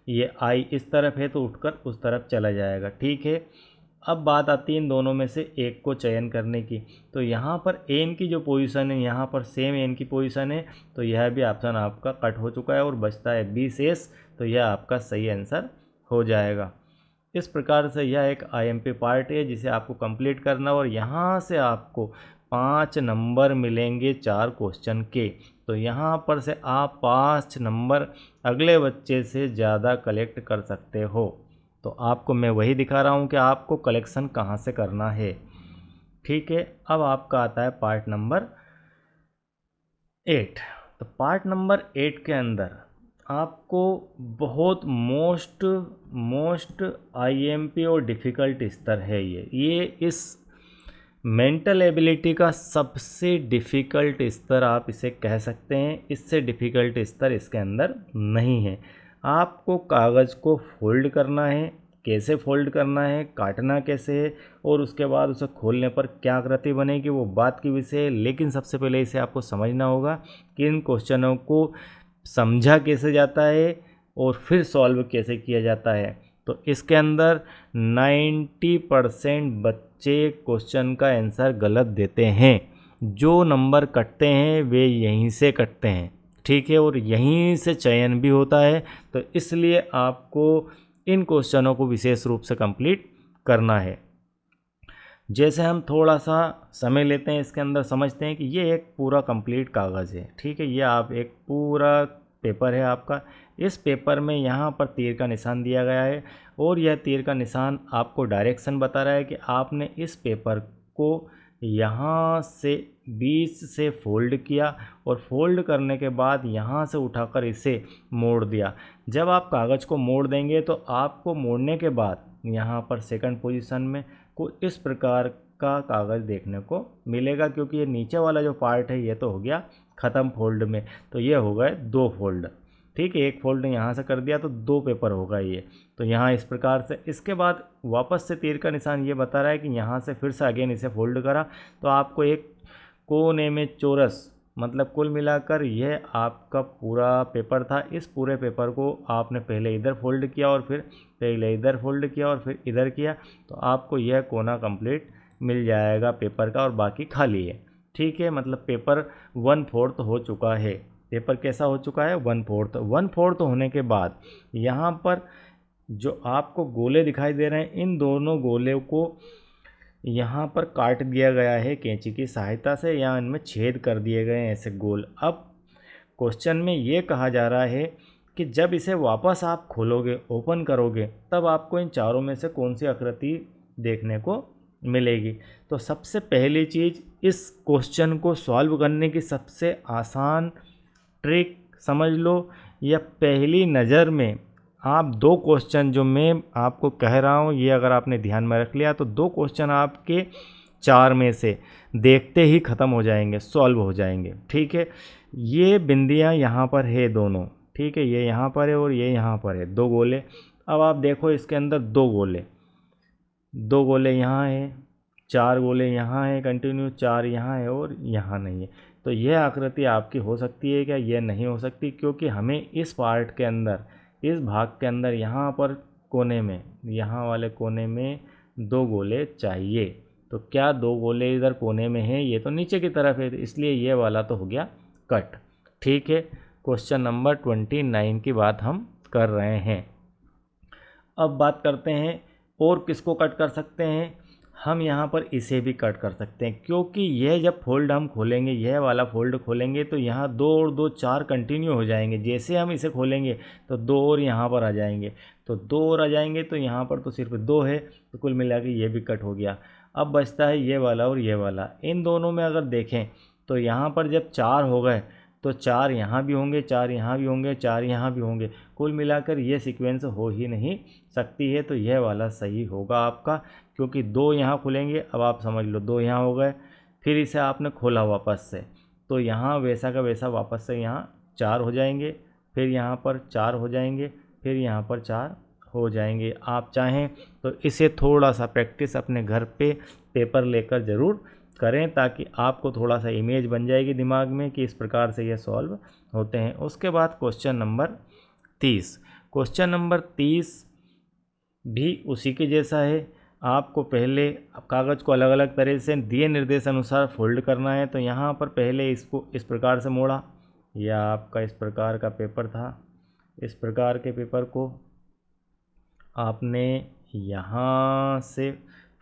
Speaker 1: ये आई इस तरफ है तो उठकर उस तरफ चला जाएगा, ठीक है। अब बात आती है इन दोनों में से एक को चयन करने की। तो यहाँ पर एन की जो पोजीशन है यहाँ पर सेम एन की पोजीशन है, तो यह भी ऑप्शन आपका कट हो चुका है और बचता है बी शेष, तो यह आपका सही आंसर हो जाएगा। इस प्रकार से यह एक आईएमपी पार्ट है जिसे आपको कंप्लीट करना, और यहाँ से आपको 5 नंबर मिलेंगे 4 क्वेश्चन के। तो यहाँ पर से आप 5 नंबर अगले बच्चे से ज़्यादा कलेक्ट कर सकते हो। तो आपको मैं वही दिखा रहा हूँ कि आपको कलेक्शन कहाँ से करना है, ठीक है। अब आपका आता है पार्ट नंबर 8। तो पार्ट नंबर 8 के अंदर आपको बहुत मोस्ट आईएमपी और डिफ़िकल्ट स्तर है ये इस मेंटल एबिलिटी का सबसे डिफ़िकल्ट स्तर आप इसे कह सकते हैं। इससे डिफ़िकल्ट स्तर इसके अंदर नहीं है। आपको कागज़ को फोल्ड करना है, कैसे फोल्ड करना है, काटना कैसे है, और उसके बाद उसे खोलने पर क्या आकृति बनेगी वो बात की विषय है। लेकिन सबसे पहले इसे आपको समझना होगा कि इन क्वेश्चनों को समझा कैसे जाता है और फिर सॉल्व कैसे किया जाता है। तो इसके अंदर 90% बच्चे क्वेश्चन का आंसर गलत देते हैं। जो नंबर कटते हैं वे यहीं से कटते हैं, ठीक है, और यहीं से चयन भी होता है। तो इसलिए आपको इन क्वेश्चनों को विशेष रूप से कंप्लीट करना है। जैसे हम थोड़ा सा समय लेते हैं इसके अंदर, समझते हैं कि ये एक पूरा कंप्लीट कागज़ है, ठीक है। ये आप एक पूरा पेपर है आपका। इस पेपर में यहाँ पर तीर का निशान दिया गया है और यह तीर का निशान आपको डायरेक्शन बता रहा है कि आपने इस पेपर को यहाँ से बीच से फोल्ड किया और फोल्ड करने के बाद यहाँ से उठाकर इसे मोड़ दिया। जब आप कागज़ को मोड़ देंगे तो आपको मोड़ने के बाद यहाँ पर सेकंड पोजीशन में कुछ इस प्रकार का कागज़ देखने को मिलेगा, क्योंकि ये नीचे वाला जो पार्ट है ये तो हो गया ख़त्म फोल्ड में, तो ये हो गए 2 फोल्ड, ठीक है। एक फोल्ड यहाँ से कर दिया तो 2 पेपर होगा ये। तो यहाँ इस प्रकार से, इसके बाद वापस से तीर का निशान ये बता रहा है कि यहाँ से फिर से अगेन इसे फोल्ड करा तो आपको एक कोने में चौरस, मतलब कुल मिलाकर यह आपका पूरा पेपर था। इस पूरे पेपर को आपने पहले इधर फोल्ड किया और फिर पहले इधर फोल्ड किया और फिर इधर किया, तो आपको यह कोना कंप्लीट मिल जाएगा पेपर का और बाकी खाली है, ठीक है। मतलब पेपर 1/4 हो चुका है। पेपर कैसा हो चुका है? 1/4। 1/4 होने के बाद यहाँ पर जो आपको गोले दिखाई दे रहे हैं, इन दोनों गोले को यहाँ पर काट दिया गया है कैंची की सहायता से, या इनमें छेद कर दिए गए हैं ऐसे गोल। अब क्वेश्चन में ये कहा जा रहा है कि जब इसे वापस आप खोलोगे, ओपन करोगे, तब आपको इन चारों में से कौन सी आकृति देखने को मिलेगी। तो सबसे पहली चीज़, इस क्वेश्चन को सॉल्व करने की सबसे आसान ट्रिक समझ लो, या पहली नज़र में आप दो क्वेश्चन जो मैं आपको कह रहा हूँ, ये अगर आपने ध्यान में रख लिया तो दो क्वेश्चन आपके चार में से देखते ही ख़त्म हो जाएंगे, सॉल्व हो जाएंगे। ठीक है, ये बिंदियाँ यहाँ पर है दोनों, ठीक है, ये यहाँ पर है और ये यहाँ पर है, दो गोले। अब आप देखो इसके अंदर दो गोले यहाँ है, चार गोले यहाँ है कंटिन्यू, चार यहाँ है और यहाँ नहीं है। तो यह आकृति आपकी हो सकती है क्या? यह नहीं हो सकती, क्योंकि हमें इस पार्ट के अंदर, इस भाग के अंदर यहाँ पर कोने में, यहाँ वाले कोने में दो गोले चाहिए। तो क्या दो गोले इधर कोने में हैं? ये तो नीचे की तरफ है, इसलिए ये वाला तो हो गया कट। ठीक है, क्वेश्चन नंबर 29 की बात हम कर रहे हैं। अब बात करते हैं और किसको कट कर सकते हैं। हम यहाँ पर इसे भी कट कर सकते हैं, क्योंकि यह जब फोल्ड हम खोलेंगे, यह वाला फोल्ड खोलेंगे, तो यहाँ दो और दो चार कंटिन्यू हो जाएंगे। जैसे हम इसे खोलेंगे तो दो और यहाँ पर आ जाएंगे, तो दो और आ जाएंगे, तो यहाँ पर तो सिर्फ दो है, तो कुल मिला के ये भी कट हो गया। अब बचता है ये वाला और ये वाला। इन दोनों में अगर देखें तो यहाँ पर जब चार हो गए तो चार यहाँ भी होंगे, चार यहाँ भी होंगे, चार यहाँ भी होंगे, कुल मिलाकर ये सीक्वेंस हो ही नहीं सकती है। तो यह वाला सही होगा आपका, क्योंकि दो यहाँ खुलेंगे। अब आप समझ लो, दो यहाँ हो गए, फिर इसे आपने खोला वापस से, तो यहाँ वैसा का वैसा वापस से यहाँ चार हो जाएंगे, फिर यहाँ पर चार हो जाएंगे, फिर यहाँ पर चार हो जाएंगे। आप चाहें तो इसे थोड़ा सा प्रैक्टिस अपने घर पे पेपर लेकर ज़रूर करें, ताकि आपको थोड़ा सा इमेज बन जाएगी दिमाग में कि इस प्रकार से ये सॉल्व होते हैं। उसके बाद क्वेश्चन नंबर 30। क्वेश्चन नंबर 30 भी उसी के जैसा है। आपको पहले कागज़ को अलग अलग तरह से दिए निर्देश अनुसार फोल्ड करना है। तो यहाँ पर पहले इसको इस प्रकार से मोड़ा, या आपका इस प्रकार का पेपर था, इस प्रकार के पेपर को आपने यहाँ से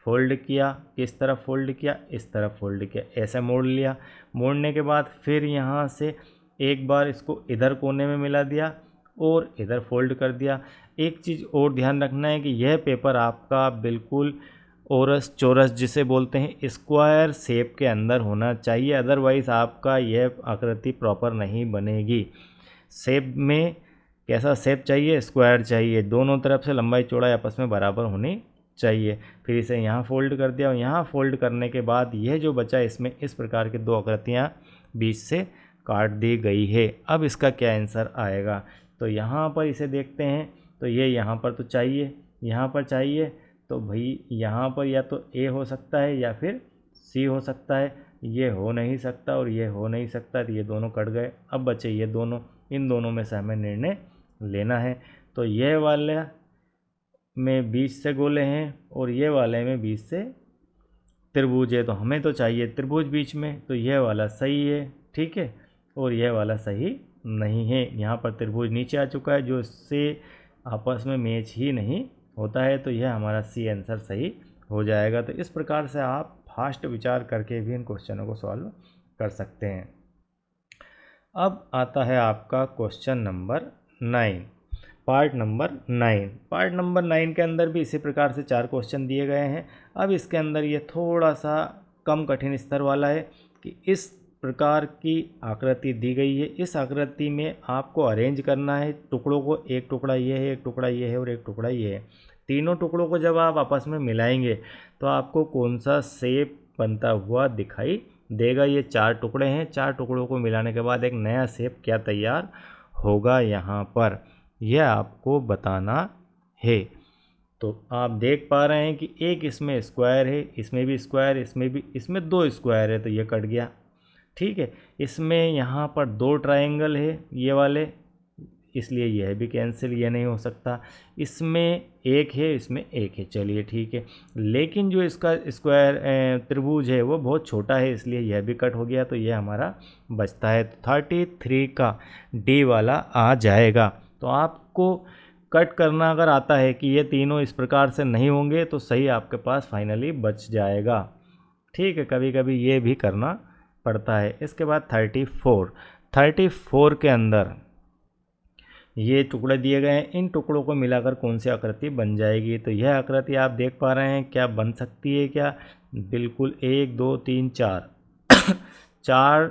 Speaker 1: फोल्ड किया। किस तरफ फोल्ड किया? इस तरफ फोल्ड किया, ऐसे मोड़ लिया। मोड़ने के बाद फिर यहाँ से एक बार इसको इधर कोने में मिला दिया और इधर फोल्ड कर दिया। एक चीज़ और ध्यान रखना है कि यह पेपर आपका बिल्कुल ओरस चौरस जिसे बोलते हैं स्क्वायर शेप के अंदर होना चाहिए, अदरवाइज़ आपका यह आकृति प्रॉपर नहीं बनेगी। शेप में कैसा शेप चाहिए? स्क्वायर चाहिए, दोनों तरफ से लंबाई चौड़ाई आपस में बराबर होनी चाहिए। फिर इसे यहाँ फोल्ड कर दिया, और यहाँ फोल्ड करने के बाद यह जो बचा, इसमें इस प्रकार की दो आकृतियाँ बीच से काट दी गई है। अब इसका क्या आंसर आएगा? तो यहाँ पर इसे देखते हैं, तो ये यहाँ पर तो चाहिए, यहाँ पर चाहिए, तो भाई यहाँ पर या तो ए हो सकता है या फिर सी हो सकता है। ये हो नहीं सकता और ये हो नहीं सकता, तो ये दोनों कट गए। अब बचे ये दोनों, इन दोनों में से हमें निर्णय लेना है। तो ये वाले में बीच से गोले हैं और ये वाले में बीच से त्रिभुज है, तो हमें तो चाहिए त्रिभुज बीच में, तो यह वाला सही है। ठीक है, और यह वाला सही नहीं है। यहाँ पर त्रिभुज नीचे आ चुका है, जो इससे आपस में मैच ही नहीं होता है, तो यह हमारा सी आंसर सही हो जाएगा। तो इस प्रकार से आप फास्ट विचार करके भी इन क्वेश्चनों को सॉल्व कर सकते हैं। अब आता है आपका question number 9, part number 9। Part number 9 के अंदर भी इसी प्रकार से 4 क्वेश्चन दिए गए हैं। अब इसके अंदर ये थोड़ा सा कम कठिन स्तर वाला है कि इस प्रकार की आकृति दी गई है। इस आकृति में आपको अरेंज करना है टुकड़ों को, एक टुकड़ा ये है, एक टुकड़ा ये है और एक टुकड़ा ये है। तीनों टुकड़ों को जब आप आपस में मिलाएंगे तो आपको कौन सा शेप बनता हुआ दिखाई देगा। ये 4 टुकड़े हैं, 4 टुकड़ों को मिलाने के बाद एक नया शेप क्या तैयार होगा यहाँ पर, यह आपको बताना है। तो आप देख पा रहे हैं कि एक इसमें स्क्वायर है, इसमें भी स्क्वायर, इसमें भी, इसमें 2 स्क्वायर है, तो ये कट गया। ठीक है, इसमें यहाँ पर 2 ट्रायंगल है ये वाले, इसलिए यह भी कैंसिल, ये नहीं हो सकता। इसमें एक है, इसमें एक है, चलिए ठीक है। लेकिन जो इसका स्क्वायर त्रिभुज है वो बहुत छोटा है, इसलिए यह भी कट हो गया, तो यह हमारा बचता है। 33 का डी वाला आ जाएगा। तो आपको कट करना अगर आता है कि ये तीनों इस प्रकार से नहीं होंगे तो सही आपके पास फाइनली बच जाएगा। ठीक है, कभी कभी ये भी करना पड़ता है। इसके बाद 34 के अंदर ये टुकड़े दिए गए हैं, इन टुकड़ों को मिलाकर कौन सी आकृति बन जाएगी। तो यह आकृति आप देख पा रहे हैं क्या बन सकती है क्या? बिल्कुल 1 2 3 4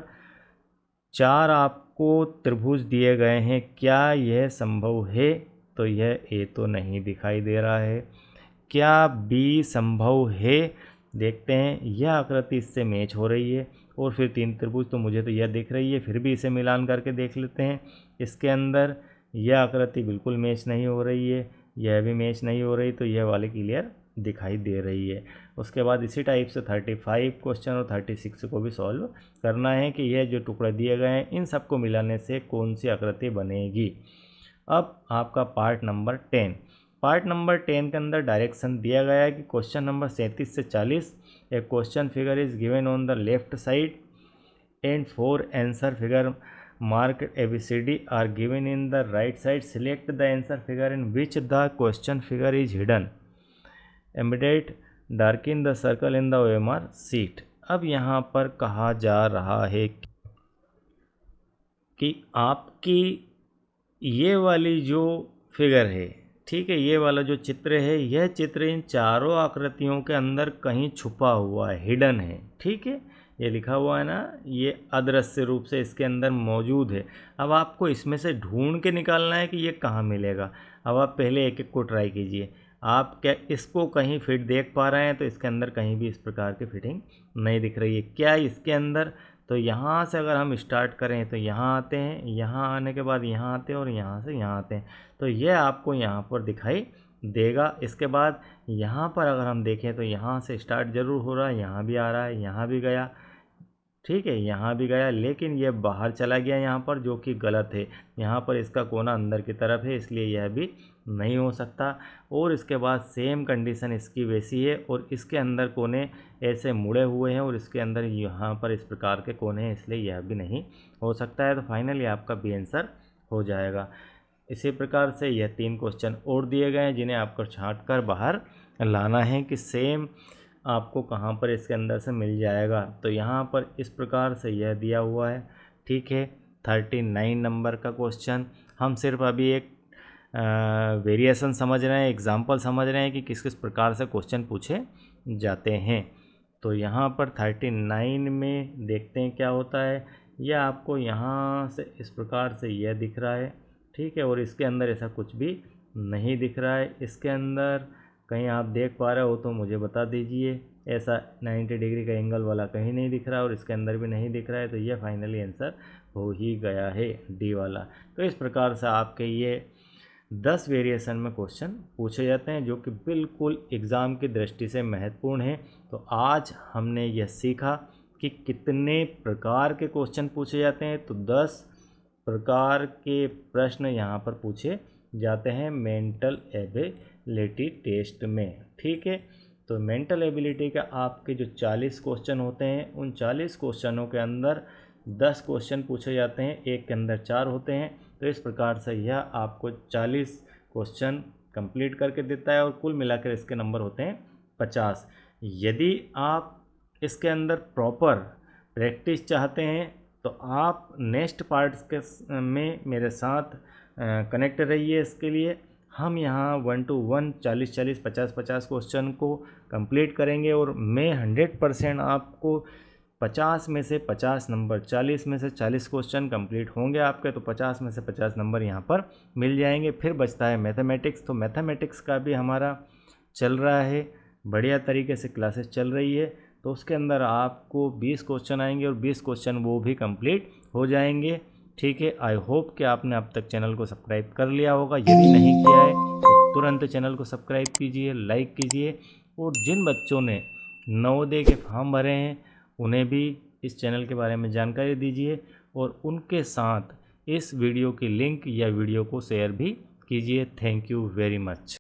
Speaker 1: चार आपको त्रिभुज दिए गए हैं, क्या यह संभव है? तो यह ए तो नहीं दिखाई दे रहा है। क्या बी संभव है? देखते हैं, यह आकृति इससे मैच हो रही है और फिर 3 त्रिभुज तो मुझे तो यह दिख रही है, फिर भी इसे मिलान करके देख लेते हैं। इसके अंदर यह आकृति बिल्कुल मैच नहीं हो रही है, यह भी मैच नहीं हो रही, तो यह वाली क्लियर दिखाई दे रही है। उसके बाद इसी टाइप से 35 क्वेश्चन और 36 को भी सॉल्व करना है कि यह जो टुकड़े दिए गए हैं इन सबको मिलाने से कौन सी आकृति बनेगी। अब आपका पार्ट नंबर 10 के अंदर डायरेक्शन दिया गया है कि क्वेश्चन नंबर 37 से 40 a question figure is given on the left side and 4 answer figure marked ABCD are given in the right side. Select the answer figure in which the question figure is hidden. Embedded darken the circle in the OMR sheet. अब यहाँ पर कहा जा रहा है कि आपकी ये वाली जो फिगर है, ठीक है, ये वाला जो चित्र है, यह चित्र इन चारों आकृतियों के अंदर कहीं छुपा हुआ है, हिडन है। ठीक है, ये लिखा हुआ है ना, ये अदृश्य रूप से इसके अंदर मौजूद है। अब आपको इसमें से ढूंढ के निकालना है कि ये कहाँ मिलेगा। अब आप पहले एक एक को ट्राई कीजिए। आप क्या इसको कहीं फिट देख पा रहे हैं? तो इसके अंदर कहीं भी इस प्रकार की फिटिंग नहीं दिख रही है। क्या इसके अंदर? तो यहाँ से अगर हम स्टार्ट करें तो यहाँ आते हैं, यहाँ आने के बाद यहाँ आते हैं और यहाँ से यहाँ आते हैं, तो ये आपको यहाँ पर दिखाई देगा। इसके बाद यहाँ पर अगर हम देखें तो यहाँ से स्टार्ट ज़रूर हो रहा है, यहाँ भी आ रहा है, यहाँ भी गया, ठीक है, यहाँ भी गया, लेकिन यह बाहर चला गया यहाँ पर, जो कि गलत है। यहाँ पर इसका कोना अंदर की तरफ है, इसलिए यह भी नहीं हो सकता। और इसके बाद सेम कंडीशन इसकी वैसी है और इसके अंदर कोने ऐसे मुड़े हुए हैं और इसके अंदर यहाँ पर इस प्रकार के कोने हैं, इसलिए यह भी नहीं हो सकता है। तो फाइनली आपका बी आंसर हो जाएगा। इसी प्रकार से यह 3 क्वेश्चन और दिए गए हैं जिन्हें आपको छाँट कर बाहर लाना है कि सेम आपको कहाँ पर इसके अंदर से मिल जाएगा। तो यहाँ पर इस प्रकार से यह दिया हुआ है। ठीक है, 39 नंबर का क्वेश्चन। हम सिर्फ अभी एक वेरिएशन समझ रहे हैं, एग्जाम्पल समझ रहे हैं कि किस किस प्रकार से क्वेश्चन पूछे जाते हैं। तो यहाँ पर 39 में देखते हैं क्या होता है। यह आपको यहाँ से इस प्रकार से यह दिख रहा है, ठीक है, और इसके अंदर ऐसा कुछ भी नहीं दिख रहा है। इसके अंदर कहीं आप देख पा रहे हो तो मुझे बता दीजिए। ऐसा 90 डिग्री का एंगल वाला कहीं नहीं दिख रहा और इसके अंदर भी नहीं दिख रहा है, तो यह फाइनली आंसर हो ही गया है, डी वाला। तो इस प्रकार से आपके ये 10 वेरिएशन में क्वेश्चन पूछे जाते हैं जो कि बिल्कुल एग्ज़ाम की दृष्टि से महत्वपूर्ण है। तो आज हमने यह सीखा कि कितने प्रकार के क्वेश्चन पूछे जाते हैं। तो 10 प्रकार के प्रश्न यहाँ पर पूछे जाते हैं मेंटल एबिलिटी टेस्ट में। ठीक है, तो मेंटल एबिलिटी का आपके जो 40 क्वेश्चन होते हैं, उन 40 क्वेश्चनों के अंदर 10 क्वेश्चन पूछे जाते हैं, एक के अंदर 4 होते हैं। तो इस प्रकार से यह आपको 40 क्वेश्चन कंप्लीट करके देता है और कुल मिलाकर इसके नंबर होते हैं 50। यदि आप इसके अंदर प्रॉपर प्रैक्टिस चाहते हैं तो आप नेक्स्ट पार्ट्स के में मेरे साथ कनेक्ट रहिए। इसके लिए हम यहाँ 1 to 1 40-40 50-50 क्वेश्चन को कंप्लीट करेंगे और मैं 100% आपको 50 में से 50 नंबर, 40 में से 40 क्वेश्चन कंप्लीट होंगे आपके, तो 50 में से 50 नंबर यहाँ पर मिल जाएंगे। फिर बचता है मैथमेटिक्स। तो मैथमेटिक्स का भी हमारा चल रहा है, बढ़िया तरीके से क्लासेस चल रही है। तो उसके अंदर आपको 20 क्वेश्चन आएंगे और 20 क्वेश्चन वो भी कंप्लीट हो जाएंगे। ठीक है, आई होप कि आपने अब तक चैनल को सब्सक्राइब कर लिया होगा। यदि नहीं किया है तो तुरंत चैनल को सब्सक्राइब कीजिए, लाइक कीजिए, और जिन बच्चों ने नवोदय के फॉर्म भरे हैं उन्हें भी इस चैनल के बारे में जानकारी दीजिए और उनके साथ इस वीडियो की लिंक या वीडियो को शेयर भी कीजिए। Thank you very much.